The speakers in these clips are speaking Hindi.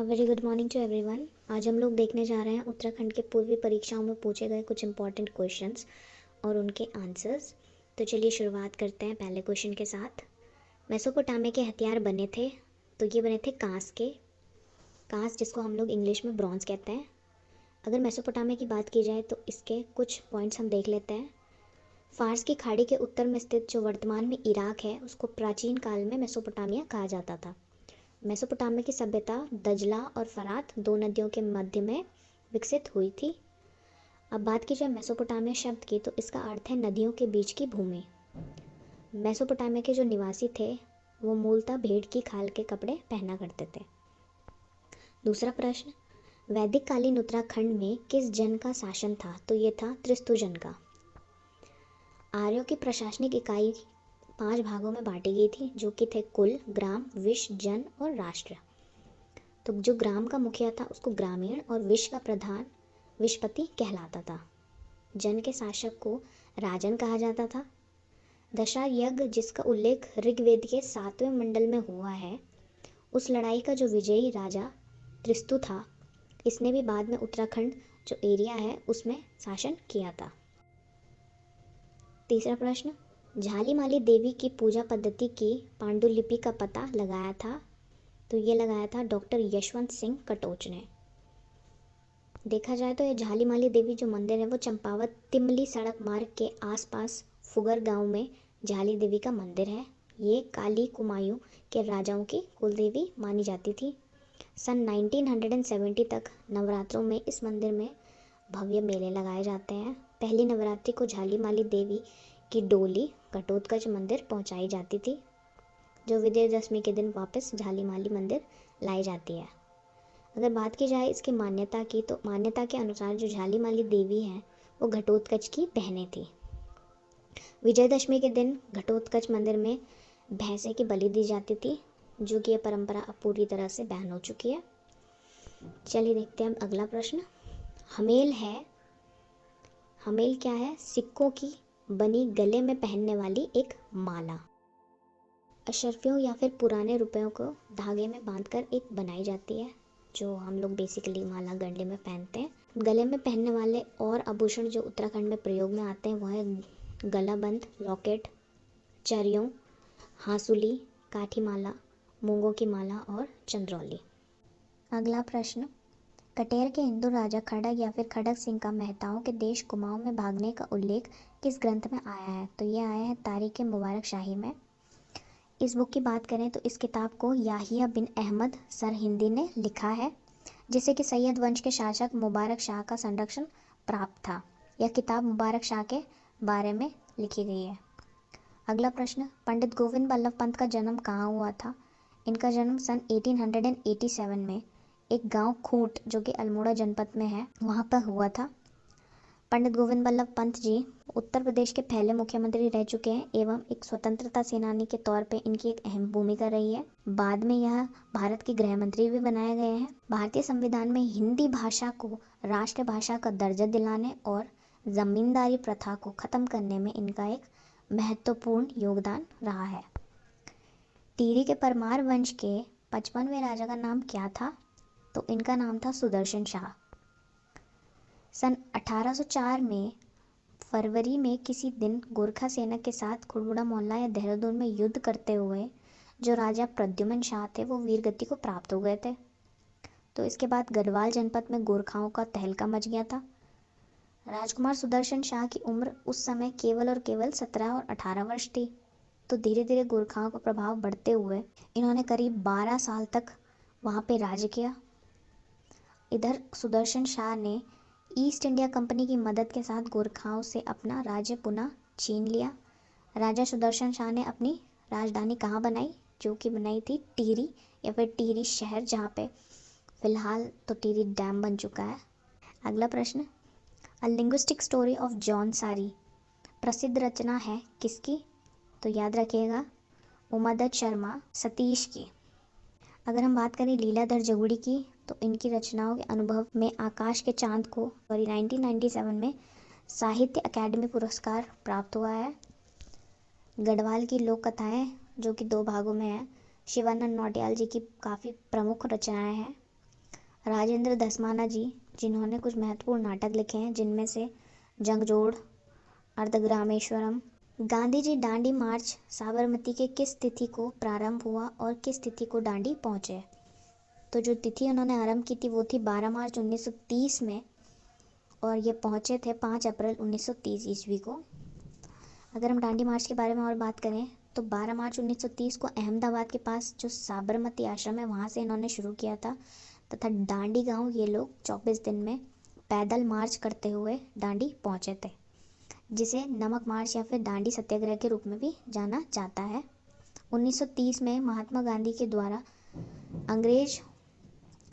Very good morning to everyone. आज हम लोग देखने जा रहे हैं उत्तराखंड के पूर्वी परीक्षाओं में पूछे गए कुछ इंपॉर्टेंट क्वेश्चंस और उनके आंसर्स। तो चलिए शुरुआत करते हैं पहले क्वेश्चन के साथ। मेसोपोटामिया के हथियार बने थे, तो ये बने थे कांस के। कांस जिसको हम लोग इंग्लिश में ब्रॉन्ज कहते हैं। अगर मेसोपोटामिया की बात की जाए तो इसके कुछ पॉइंट्स हम देख लेते हैं। फारस की खाड़ी के उत्तर में स्थित जो वर्तमान में इराक है उसको प्राचीन काल में मेसोपोटामिया कहा जाता था। मेसोपोटामिया की सभ्यता दजला और फरात दो नदियों के मध्य में विकसित हुई थी। अब बात की जाए मेसोपोटामिया शब्द की तो इसका अर्थ है नदियों के बीच की भूमि। मेसोपोटामिया के जो निवासी थे वो मूलतः भेड़ की खाल के कपड़े पहना करते थे। दूसरा प्रश्न, वैदिक कालीन उत्तराखंड में किस जन का शासन था? तो ये था त्रिस्तु जन का। आर्यों की प्रशासनिक इकाई 5 भागों में बांटी गई थी, जो कि थे कुल, ग्राम, विश, जन और राष्ट्र। तो जो ग्राम का मुखिया था उसको ग्रामीण और विश का प्रधान विशपति कहलाता था। जन के शासक को राजन कहा जाता था। दशा यज्ञ जिसका उल्लेख ऋग्वेद के 7वें मंडल में हुआ है, उस लड़ाई का जो विजयी राजा त्रिस्तु था, इसने भी बाद में उत्तराखंड जो एरिया है उसमें शासन किया था। तीसरा प्रश्न, झालीमाली देवी की पूजा पद्धति की पांडुलिपि का पता लगाया था? तो ये लगाया था डॉक्टर यशवंत सिंह कटोच ने। देखा जाए तो ये झालीमाली देवी जो मंदिर है वो चंपावत तिमली सड़क मार्ग के आसपास फुगर गांव में झाली देवी का मंदिर है। ये काली कुमायूं के राजाओं की कुलदेवी मानी जाती थी। सन 1970 तक नवरात्रों में इस मंदिर में भव्य मेले लगाए जाते हैं। पहली नवरात्रि को झालीमाली देवी की डोली घटोत्कच मंदिर पहुंचाई जाती थी, जो विजयदशमी के दिन वापस झालीमाली मंदिर लाई जाती है। अगर बात की जाए इसकी मान्यता की तो मान्यता के अनुसार जो झालीमाली देवी हैं वो घटोत्कच की बहनें थी। विजयदशमी के दिन घटोत्कच मंदिर में भैंसे की बलि दी जाती थी, जो कि यह परंपरा अब पूरी तरह से बैन हो चुकी है। चलिए देखते हैं अगला प्रश्न। हमेल है, हमेल क्या है? सिक्कों की बनी गले में पहनने वाली एक माला। अशर्फियों या फिर पुराने रुपयों को धागे में बांधकर एक बनाई जाती है, जो हम लोग बेसिकली माला गले में पहनते हैं। गले में पहनने वाले और आभूषण जो उत्तराखंड में प्रयोग में आते हैं वो है गलाबंद, लॉकेट, चरियों, हांसुली, काठी माला, मूंगों की माला और चंद्रौली। अगला प्रश्न, कटेर के हिंदू राजा खड़ग या फिर खड़ग सिंह का मेहताओं के देश कुमाऊं में भागने का उल्लेख किस ग्रंथ में आया है? तो ये आया है तारीख मुबारक शाही में। इस बुक की बात करें तो इस किताब को याहिया बिन अहमद सरहिंदी ने लिखा है, जिसे कि सैयद वंश के शासक मुबारक शाह का संरक्षण प्राप्त था। यह किताब मुबारक शाह के बारे में लिखी गई है। अगला प्रश्न, पंडित गोविंद बल्लभ पंत का जन्म कहाँ हुआ था? इनका जन्म सन 1887 में एक गांव खूंट जो कि अल्मोड़ा जनपद में है वहाँ पर हुआ था। पंडित गोविंद बल्लभ पंत जी उत्तर प्रदेश के पहले मुख्यमंत्री रह चुके हैं एवं एक स्वतंत्रता सेनानी के तौर पे इनकी एक अहम भूमिका रही है। बाद में यह भारत के गृह मंत्री भी बनाए गए हैं। भारतीय संविधान में हिंदी भाषा को राष्ट्रभाषा का दर्जा दिलाने और जमींदारी प्रथा को खत्म करने में इनका एक महत्वपूर्ण योगदान रहा है। टिहरी के परमार वंश के 55वें राजा का नाम क्या था? तो इनका नाम था सुदर्शन शाह। सन 1804 में फरवरी में किसी दिन गोरखा सेना के साथ खुड़बुड़ा मोहल्ला या देहरादून में युद्ध करते हुए जो राजा प्रद्युमन शाह थे वो वीरगति को प्राप्त हो गए थे। तो इसके बाद गढ़वाल जनपद में गोरखाओं का तहलका मच गया था। राजकुमार सुदर्शन शाह की उम्र उस समय केवल और केवल 17 और 18 वर्ष थी। तो धीरे धीरे गोरखाओं का प्रभाव बढ़ते हुए इन्होंने करीब 12 साल तक वहाँ पे राज किया। इधर सुदर्शन शाह ने ईस्ट इंडिया कंपनी की मदद के साथ गोरखाओं से अपना राज्य पुनः छीन लिया। राजा सुदर्शन शाह ने अपनी राजधानी कहाँ बनाई? जो कि बनाई थी टिहरी या फिर टिहरी शहर, जहाँ पे फिलहाल तो टिहरी डैम बन चुका है। अगला प्रश्न, अ लिंग्विस्टिक स्टोरी ऑफ जॉन सारी प्रसिद्ध रचना है किसकी? तो याद रखिएगा उमादत्त शर्मा सतीश की। अगर हम बात करें लीलाधर जगुड़ी की तो इनकी रचनाओं के अनुभव में आकाश के चांद को 1997 में साहित्य अकादमी पुरस्कार प्राप्त हुआ है। गढ़वाल की लोक कथाएं जो कि 2 भागों में है, शिवानंद नौटियाल जी की काफ़ी प्रमुख रचनाएं हैं। राजेंद्र धस्माना जी, जिन्होंने कुछ महत्वपूर्ण नाटक लिखे हैं, जिनमें से जंगजोड़, अर्धग्रामेश्वरम। गांधी जी दांडी मार्च साबरमती के किस तिथि को प्रारंभ हुआ और किस तिथि को दांडी पहुंचे? तो जो तिथि उन्होंने आरंभ की थी वो थी 12 मार्च 1930 में, और ये पहुंचे थे 5 अप्रैल 1930 ईस्वी को। अगर हम दांडी मार्च के बारे में और बात करें तो 12 मार्च 1930 को अहमदाबाद के पास जो साबरमती आश्रम है वहाँ से इन्होंने शुरू किया था, तथा दांडी गांव ये लोग 24 दिन में पैदल मार्च करते हुए दांडी पहुँचे थे, जिसे नमक मार्च या फिर दांडी सत्याग्रह के रूप में भी जाना जाता है। 1930 में महात्मा गांधी के द्वारा अंग्रेज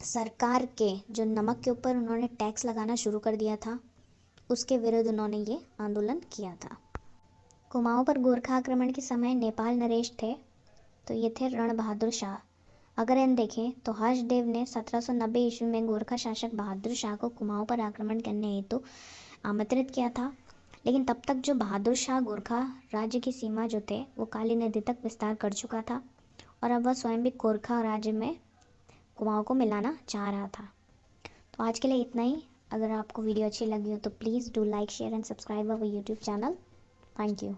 सरकार के जो नमक के ऊपर उन्होंने टैक्स लगाना शुरू कर दिया था, उसके विरुद्ध उन्होंने ये आंदोलन किया था। कुमाऊं पर गोरखा आक्रमण के समय नेपाल नरेश थे, तो ये थे रण बहादुर शाह। अगर इन देखें तो हर्षदेव ने 1790 ईस्वी में गोरखा शासक बहादुर शाह को कुमाऊं पर आक्रमण करने हेतु आमंत्रित किया था, लेकिन तब तक जो बहादुर शाह गोरखा राज्य की सीमा जो थे वो काली नदी तक विस्तार कर चुका था, और अब वह स्वयं भी गोरखा राज्य में कुमाऊं को मिलाना चाह रहा था। तो आज के लिए इतना ही। अगर आपको वीडियो अच्छी लगी हो तो please do like, share and subscribe our YouTube channel. Thank you.